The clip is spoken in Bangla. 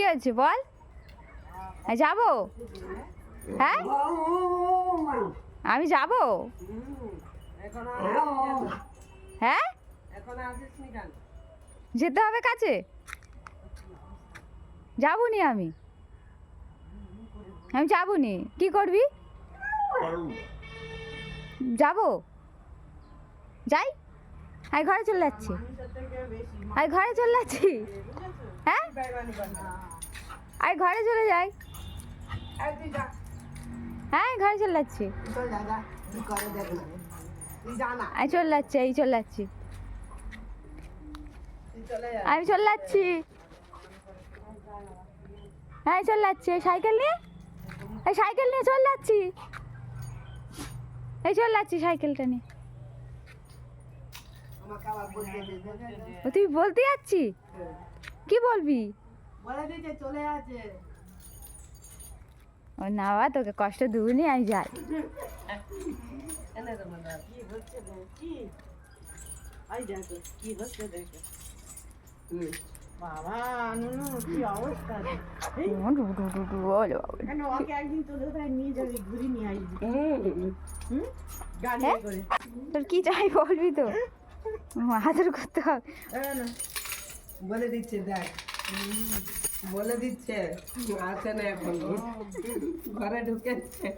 হয়েছে বল? যাবো? হ্যাঁ আমি যাবো। হ্যাঁ যেতে হবে কাছে, যাবো নি আমি যাবো নি। কি করবি? যাবো, যাই। আমি ঘরে চলে যাচ্ছি, আমি ঘরে চলে যাচ্ছি। হ্যাঁ আমি ঘরে চলে যাই। হ্যাঁ ঘরে চলে যাচ্ছি, আমি চলে যাচ্ছি, এই চলে যাচ্ছি, আমি চলে যাচ্ছি। হ্যাঁ চলে যাচ্ছি, এই সাইকেল নিয়ে, এই সাইকেল নিয়ে চলে যাচ্ছি, এই চলে যাচ্ছি সাইকেলটা নিয়ে। তুই বলতে যাচ্ছি? কি বলবি? চলে আছে ও না বাবা, তোকে কষ্ট দুগুনি, আমি যাই। বাবা কি অবস্থা, একদিন তোদের নিয়ে যাবি, ঘুরে নিয়ে আসবি গাড়ি করে। তোর কি চাই বলবি তো, আদর করতে হবে। বলে দিচ্ছে, দেখ বলে দিচ্ছে, আসে না এখন, ঘরে ঢুকেছে।